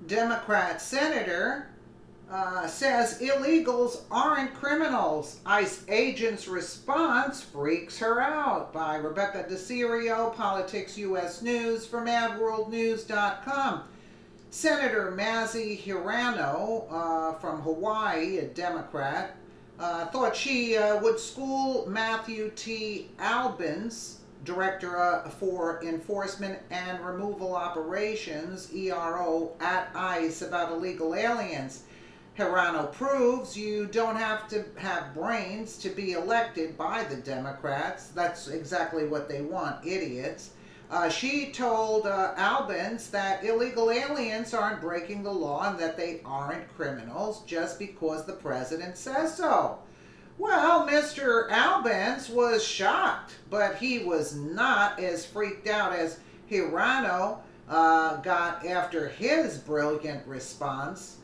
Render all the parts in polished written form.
Democrat senator says illegals aren't criminals. ICE agents' response freaks her out. By Rebecca DeCirio, Politics US News from AdWorldNews.com. Senator Mazie Hirono from Hawaii, a Democrat, thought she would school Matthew T. Albans, Director for Enforcement and Removal Operations, ERO, at ICE about illegal aliens. Hirono proves you don't have to have brains to be elected by the Democrats. That's exactly what they want, idiots. She told Albans that illegal aliens aren't breaking the law and that they aren't criminals just because the president says so. Well, Mr. Albans was shocked, but he was not as freaked out as Hirono got after his brilliant response.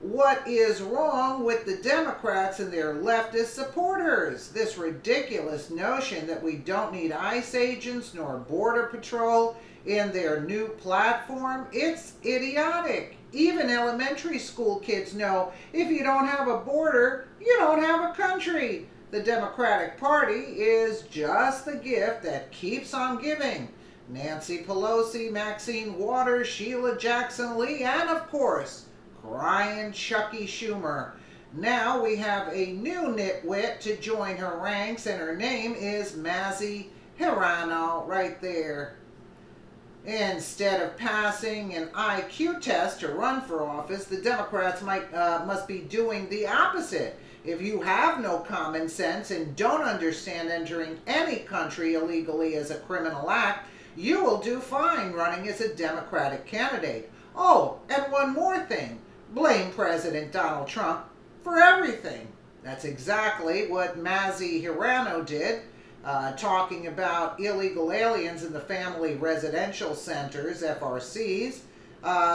What is wrong with the Democrats and their leftist supporters? This ridiculous notion that we don't need ICE agents nor Border Patrol in their new platform, it's idiotic. Even elementary school kids know if you don't have a border, you don't have a country. The Democratic Party is just the gift that keeps on giving. Nancy Pelosi, Maxine Waters, Sheila Jackson Lee, and of course, crying Chucky Schumer. Now we have a new nitwit to join her ranks, and her name is Mazie Hirono, right there. Instead of passing an IQ test to run for office, the Democrats must be doing the opposite. If you have no common sense and don't understand entering any country illegally as a criminal act, you will do fine running as a Democratic candidate. Oh, and one more thing. Blame President Donald Trump for everything. That's exactly what Mazie Hirono did, talking about illegal aliens in the family residential centers, FRCs.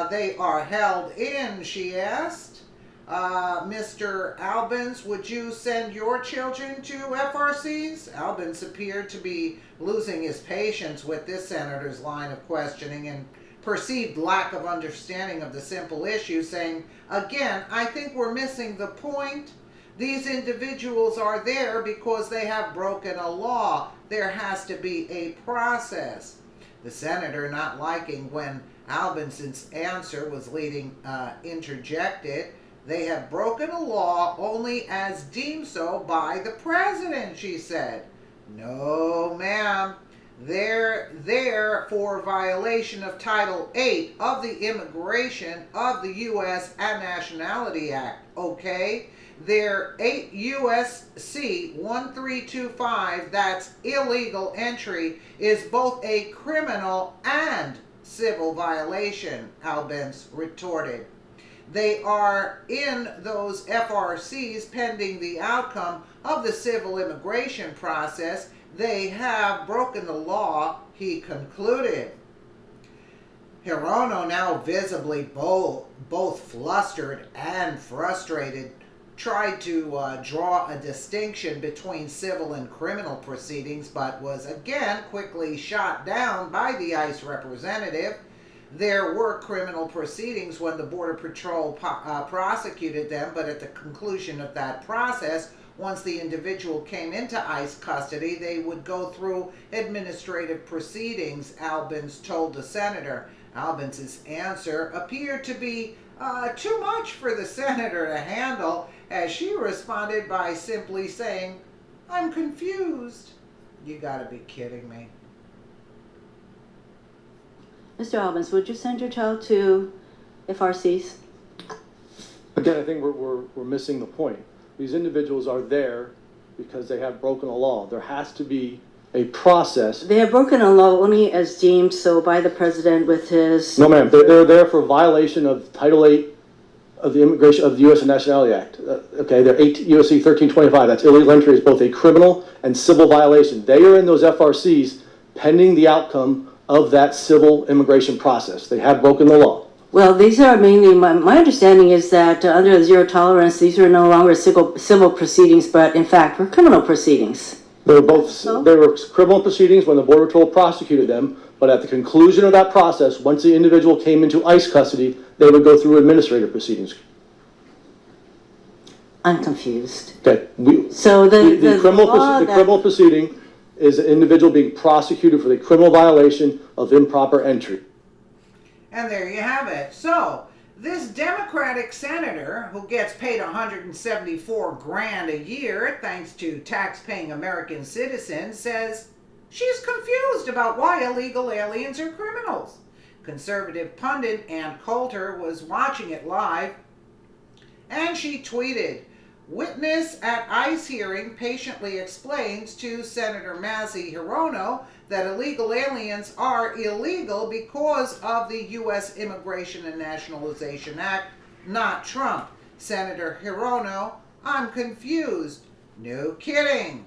They are held in, she asked. Mr. Albans, would you send your children to FRCs? Albans appeared to be losing his patience with this senator's line of questioning and perceived lack of understanding of the simple issue, saying, again, I think we're missing the point. These individuals are there because they have broken a law. There has to be a process. The senator, not liking when Albans's answer was interjected, they have broken a law only as deemed so by the president, she said. No, ma'am. They're there for violation of Title 8 of the Immigration of the U.S. and Nationality Act, okay? They're 8 U.S.C. 1325, that's illegal entry, is both a criminal and civil violation, Albans retorted. They are in those FRCs pending the outcome of the civil immigration process. They have broken the law, he concluded. Hirono, now visibly both flustered and frustrated, tried to draw a distinction between civil and criminal proceedings, but was again quickly shot down by the ICE representative. There were criminal proceedings when the Border Patrol prosecuted them, but at the conclusion of that process, once the individual came into ICE custody, they would go through administrative proceedings, Albans told the senator. Albans's answer appeared to be too much for the senator to handle, as she responded by simply saying, I'm confused. You gotta be kidding me. Mr. Albans, would you send your child to FRCs? Again, I think we're missing the point. These individuals are there because they have broken a law. There has to be a process. They have broken a law only as deemed so by the president with his... No, ma'am. They're there for violation of Title 8 of the Immigration of the U.S. and Nationality Act. Okay, they're 8 U.S.C. 1325. That's illegal entry is both a criminal and civil violation. They are in those FRCs pending the outcome of that civil immigration process. They have broken the law. Well, these are mainly, my understanding is that under zero tolerance, these are no longer civil proceedings, but in fact were criminal proceedings. They were criminal proceedings when the Border Patrol prosecuted them, but at the conclusion of that process, once the individual came into ICE custody, they would go through administrative proceedings. I'm confused. Okay. So the criminal proceeding is an individual being prosecuted for the criminal violation of improper entry. And there you have it. So, this Democratic senator who gets paid $174,000 a year thanks to tax-paying American citizens says she's confused about why illegal aliens are criminals. Conservative pundit Ann Coulter was watching it live, and she tweeted, "Witness at ICE hearing patiently explains to Senator Mazie Hirono that illegal aliens are illegal because of the U.S. Immigration and Nationalization Act, not Trump. Senator Hirono, I'm confused." No kidding.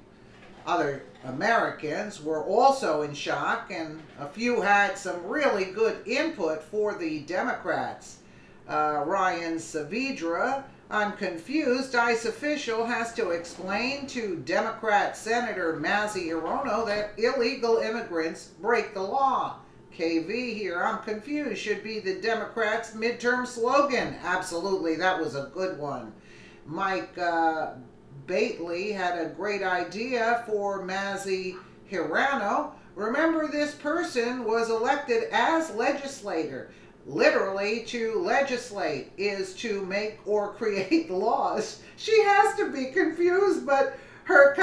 Other Americans were also in shock, and a few had some really good input for the Democrats. Ryan Saavedra, "I'm confused. ICE official has to explain to Democrat Senator Mazie Hirono that illegal immigrants break the law." KV here, "I'm confused" should be the Democrats' midterm slogan. Absolutely, that was a good one. Mike Bately had a great idea for Mazie Hirono. "Remember, this person was elected as legislator. Literally, to legislate is to make or create laws. She has to be confused, but her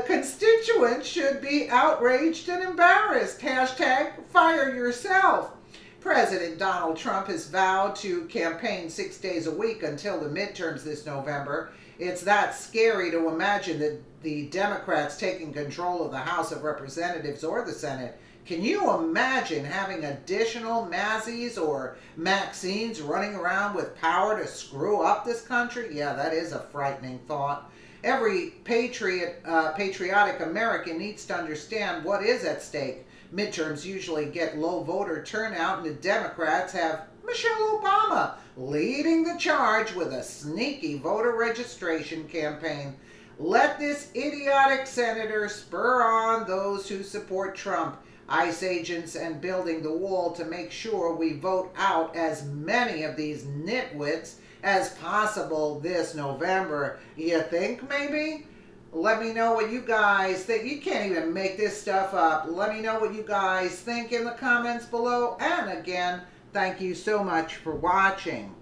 constituents should be outraged and embarrassed. Hashtag fire yourself." President Donald Trump has vowed to campaign 6 days a week until the midterms this November. It's that scary to imagine that the Democrats taking control of the House of Representatives or the Senate. Can you imagine having additional Mazies or Maxines running around with power to screw up this country? Yeah, that is a frightening thought. Every patriotic American needs to understand what is at stake. Midterms usually get low voter turnout, and the Democrats have Michelle Obama leading the charge with a sneaky voter registration campaign. Let this idiotic senator spur on those who support Trump, ICE agents, and building the wall to make sure we vote out as many of these nitwits as possible this November. You think maybe? Let me know what you guys think. You can't even make this stuff up. Let me know what you guys think in the comments below. And again, thank you so much for watching.